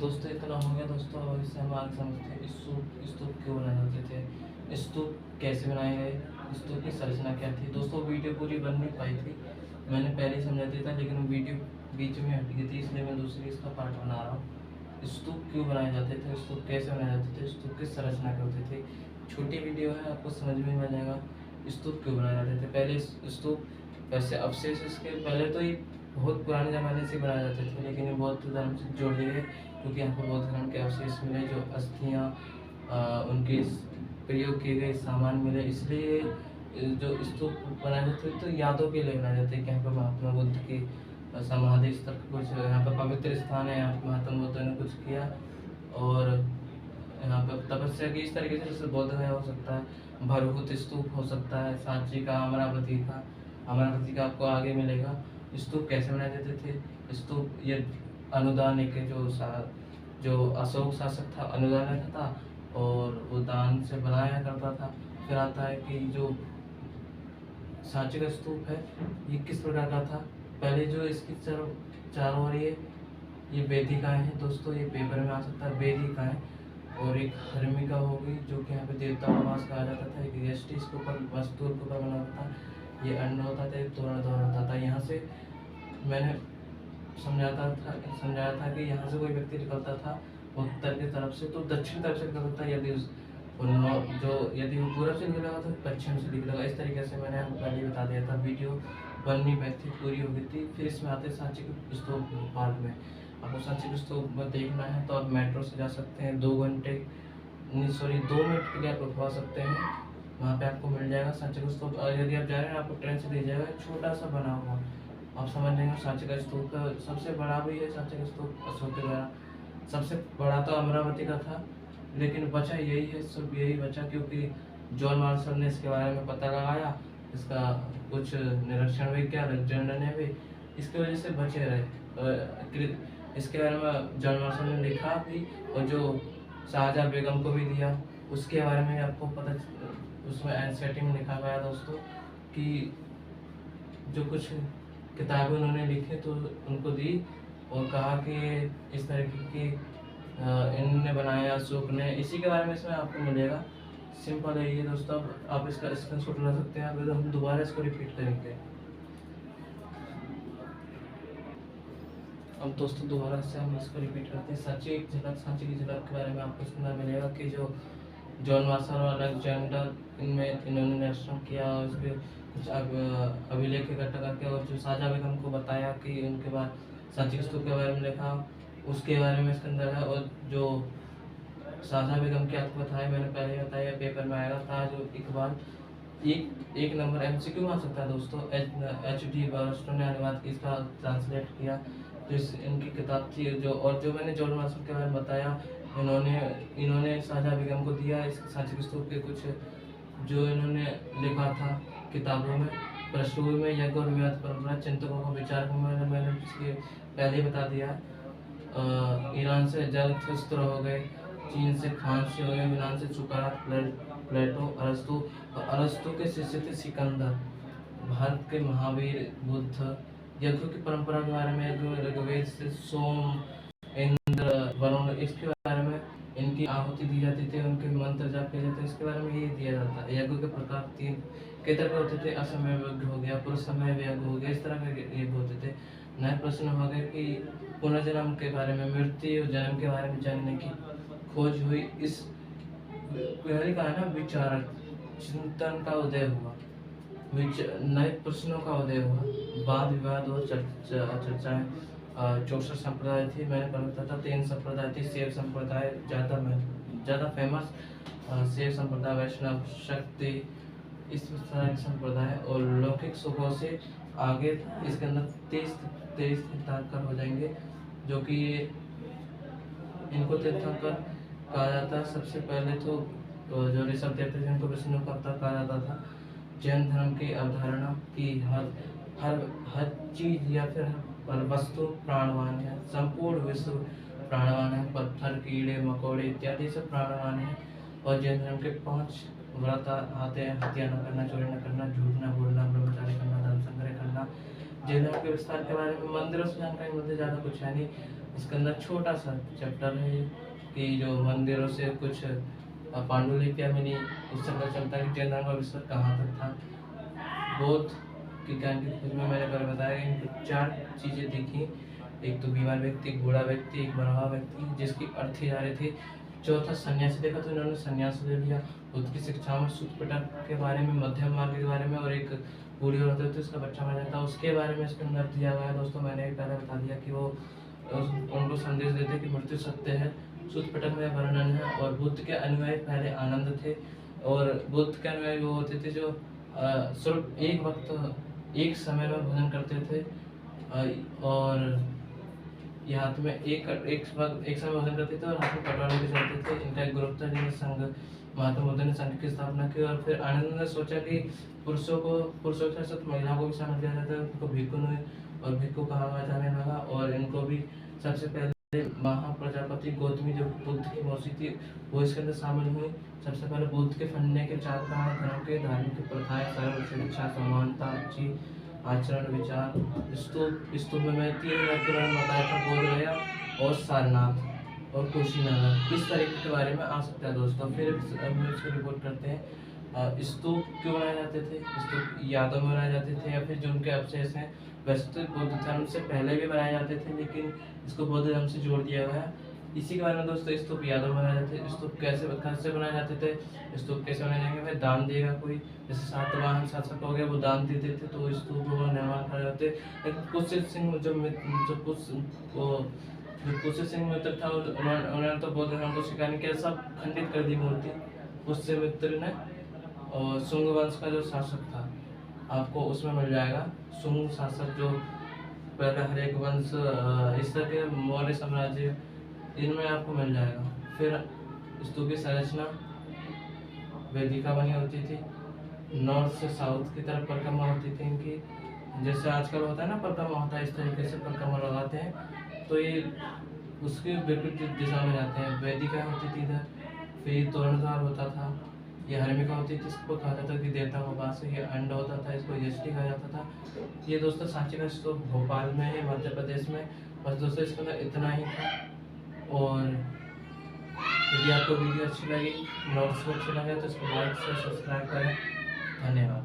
दोस्तों इतना हो गया दोस्तों। और इससे हम आगे समझते हैं स्तूप क्यों बनाए जाते थे, स्तूप कैसे बनाए गए, स्तूप की संरचना क्या थी। दोस्तों वीडियो पूरी बन नहीं पाई थी, मैंने पहले ही समझा दिया था, लेकिन वीडियो बीच में हट गई थी, इसलिए मैं दूसरी इसका पार्ट बना रहा हूँ। स्तूप क्यों बनाए जाते थे, स्तूप कैसे बनाए जाते थे, स्तूप की संरचना क्या होती थी। छोटी वीडियो है, आपको समझ में आ जाएगा स्तूप क्यों बनाए जाते थे। पहले स्तूप वैसे अवशेष इसके पहले तो ये बहुत पुराने ज़माने से बनाए जाते थे, लेकिन ये बौद्ध धर्म से जोड़ लिए क्योंकि यहाँ पर बौद्ध धर्म के अवशेष मिले, जो अस्थियाँ उनके प्रयोग किए गए सामान मिले, इसलिए जो स्तूप बनाए जाते थे तो यादों के लिए बनाए जाते हैं कि यहाँ पर महात्मा बुद्ध की समाधि स्थल कुछ, यहाँ पर पवित्र स्थान है, यहाँ पर महात्मा बुद्ध ने कुछ किया और यहाँ पर तपस्या की। इस तरीके से जैसे बौद्ध गया हो सकता है, भरहुत स्तूप हो सकता है, सांची का, अमरावती का आपको आगे मिलेगा। स्तूप कैसे बनाए जाते थे, स्तूप ये अनुदान एक जो अशोक शासक था अनुदान लेता था और वो दान से बनाया करता था। फिर आता है कि जो सांची का स्तूप है ये किस प्रकार का था। पहले जो इसकी चारों ओर ये वेदिकाएं हैं दोस्तों, ये पेपर में आ सकता है, वेदिकाएं और एक हर्मिका होगी जो कि यहाँ पे देवता का वास कहा जाता था। एक यष्टि इसके ऊपर वस्तुओं के ऊपर बना होता था, ये अन्न होता था, एक तोरण होता था। यहाँ से मैंने समझाया था कि यहाँ से कोई व्यक्ति निकलता था उत्तर की तरफ से तो दक्षिण तरफ से निकलता था, यदि वो पूरब से निकलेगा तो पश्चिम से निकलेगा। इस तरीके से मैंने आपको पहले बता दिया था। वीडियो बननी बैठी थी, पूरी हो गई थी। फिर इसमें आते सांची के स्तूप पार्ट में। आपको सांची के स्तूप में देखना है तो आप मेट्रो से जा सकते हैं, 2 मिनट के लिए आप रुकवा सकते हैं, वहाँ पे आपको मिल जाएगा सांची का स्तूप। और यदि आप जा रहे हैं आपको ट्रेन से दे जाएगा, छोटा सा बना हुआ, आप समझ लेंगे सांची का स्तूप का सबसे बड़ा भी है। सांची का स्तूप अशोक के द्वारा सबसे बड़ा तो अमरावती का था, लेकिन बचा यही है, सब यही बचा क्योंकि जॉन मार्शल ने इसके बारे में पता लगाया, इसका कुछ निरीक्षण भी किया, अलेक्जेंडर ने भी, इसकी वजह से बचे रहे। इसके बारे में जॉन मार्शल ने लिखा भी और जो शाहजहाँ बेगम को भी दिया, उसके बारे में आपको पता, उसमें एनसीईआरटी में लिखा गया दोस्तों कि जो कुछ किताबें उन्होंने लिखी तो उनको दी और कहा कि इस तरीके की इन्होंने बनाया अशोक ने, इसी के बारे में इसमें आपको मिलेगा। सिंपल है ये दोस्तों, आप इसका स्क्रीनशॉट ला सकते हैं। अभी तो हम दोबारा इसको रिपीट करेंगे। अब दोस्तों दोबारा से हम इसको रिपीट करते हैं। सांची की झलक के बारे में आपको सुनना मिलेगा कि जो जॉन मार्शल और अलेक्जेंडर इन्होंने निरीक्षण किया और उसके कुछ अभिलेख इकट्ठा करके और जो शाहजहाँ बेगम को बताया कि उनके बाद सांची के स्तूप के बारे में लिखा, उसके बारे में इसके अंदर है। और जो शाहजहाँ बेगम की आपको बताया, मैंने पहले बताया, पेपर में आएगा था जो इकबाल एक नंबर एमसीक्यू में आ सकता है दोस्तों। HD बारिस्टर ने अनुवाद की, इसका ट्रांसलेट किया। तो इनकी किताब थी जो मैंने जॉन मार्शल के बारे में बताया, इन्होंने शाहजहाँ बेगम को दिया। इस सांची के स्तूप के कुछ जो इन्होंने लिखा था किताबों में, पृष्ठभूमि में यज्ञ और विवाद परंपरा चिंतकों को विचार को मैंने इसके पहले ही बता दिया। ईरान से जरथुस्त्र हो गए, चीन से खांसी हो गए, यूनान से सुकरात, प्लेटो, अरस्तु के शिष्य थे सिकंदर, भारत के महावीर बुद्ध। यज्ञों की परंपरा के बारे में ऋग्वेद से सोम, इंद्र, वरुण, इसके बारे में इनकी आहुति दी जाती थी, उनके मंत्र जाप किए जाते, इसके बारे में ये दिया जाता है। यज्ञों के प्रकार 3 कई तरह के होते थे, असमय यज्ञ हो गया, पुरुष समय यज्ञ हो गया, इस तरह के यज्ञ होते थे। नए प्रश्न हो गए कि पुनर्जन्म के बारे में, मृत्यु जन्म के बारे में जानने की खोज हुई। इस पहले का है ना विचारक चिंतन का उदय हुआ, नए प्रश्नों का उदय हुआ, वाद विवाद और चर्चाएं। 64 संप्रदाय थी, मैंने पढ़ा था। 3 संप्रदाय थी। शैव संप्रदाय ज़्यादा फेमस, शैव संप्रदाय, वैष्णव, शक्ति, इस तरह के संप्रदाय। और लौकिक सुखों से आगे इसके अंदर 23 तीर्थंकर हो जाएंगे, जो कि इनको तीर्थंकर कहा जाता है। सबसे पहले तो जो ऋषभ देव थे जिनको विष्णुकर्ता कहा जाता था। जैन धर्म की अवधारणा की हर चीज या फिर हर वस्तु प्राणवान है, संपूर्ण विश्व प्राणवान है, पत्थर, कीड़े मकोड़े इत्यादि सब प्राणवान है। और जैन धर्म के 5 व्रत आते हैं: हत्या न करना, चोरी न करना, झूठ न बोलना, ब्रह्मचारी करना, धन संग्रह करना, जिलों के विस्तार के बारे में मंदिरों से जानकारी मिलती है, ज़्यादा कुछ है नहीं। इसके अंदर छोटा सा चैप्टर है कि जो मंदिरों से कुछ पांडुलिपियाँ मिली, उससे पता चलता है कि जैन धर्म का विस्तार कहाँ तक था। बौद्ध के ज्ञान की खोज में मैंने पहले बताया कि इनको 4 चीज़ें दिखी। एक तो बीमार व्यक्ति, एक बूढ़ा व्यक्ति, एक मरा हुआ व्यक्ति जिसकी अर्थी जा रहे थे। चौथा सन्यासी देखा तो इन्होंने सन्यास ले लिया। बुद्ध की शिक्षाओं में सूत्रपिटक के बारे में, मध्यम मार्ग के बारे में और एक बूढ़ी औरत होती है उसका बच्चा मर जाता है उसके बारे में इसके अंदर दिया गया है। दोस्तों मैंने भी पहले बता दिया कि वो उनको संदेश देते कि मृत्यु सत्य है। सूत्रपिटक में वर्णन है। और बुद्ध के अनुयायी पहले आनंद थे और बुद्ध के अनुयायी वो होते थे जो सिर्फ एक वक्त एक समय में भोजन करते थे और ये हाथ में एक समय भोजन करते थे और हाथ में कटोरे भी चलते थे। इनका एक ग्रुप था जिन्हें संघ, महात्मा बुद्ध ने संघ की स्थापना की। और फिर आनंद ने सोचा कि पुरुषों के साथ महिलाओं को भी शामिल किया जाता है। उनको भिक्खुन हुए और भिक्खु कहा जाने लगा और इनको भी सबसे पहले महाप्रजापति गौतमी जो बुद्ध की मौसी थी वो इसके अंदर शामिल हुई। सबसे पहले बुद्ध के फंडने के 4 कारण धर्म के धार्मिक प्रथाएं, सरल शिक्षा, समानता, अच्छी आचरण, विचार। स्तूप में मैं 3 व्याकरण बताया था, बोध गया और सारनाथ और कुशीनगर। इस तरीके के बारे में आ सकता है दोस्तों। फिर हम इसको रिपोर्ट करते हैं। स्तूप क्यों बनाए जाते थे? स्तूप यादों में बनाए जाते थे या फिर जो उनके अवशेष हैं। वैसे तो बुद्ध धर्म से पहले भी बनाए जाते थे लेकिन इसको बौद्ध धर्म से जोड़ दिया गया है। इसी के बारे में दोस्तों स्तूप यादव बनाए जाते थे। स्तूप कैसे बनाए जाते थे? स्तूप कैसे बनाए जाएंगे? भाई दान देगा कोई, जैसे सातवाहन शासक हो गए वो दान देते थे तो स्तूप का निर्माण कर जाते। लेकिन पुष्य सिंह जो पुष्य सिंह मित्र था उन्होंने तो बौद्ध धर्म को स्वीकार नहीं किया, सब खंडित कर दी मूर्ति पुष्य मित्र ने। और शुंग वंश का जो शासक था आपको उसमें मिल जाएगा। शुंग शासक जो पहले हरेक वंश, इस तरह के मौर्य साम्राज्य, इनमें आपको मिल जाएगा। फिर स्तूप की संरचना वेदिका बनी होती थी, नॉर्थ से साउथ की तरफ परिक्रमा होती थी इनकी। जैसे आजकल होता है ना परिक्रमा होता है, इस तरीके से परिक्रमा लगाते हैं तो ये उसके विपरीत दिशा में जाते हैं। वेदिका होती थी इधर, फिर तोरणद्वार होता था, ये हर्मिका होती थी, इसको कहा जाता था कि देवता का वास है। ये अंड होता था, इसको यष्टि कहा जाता था। ये दोस्तों सांची का स्तूप भोपाल में है, मध्य प्रदेश में। बस दोस्तों इसके अंदर इतना ही था। और यदि आपको वीडियो अच्छी लगी, ब्लॉग्स को अच्छा लगे तो इसको लाइक से सब्सक्राइब करें। धन्यवाद।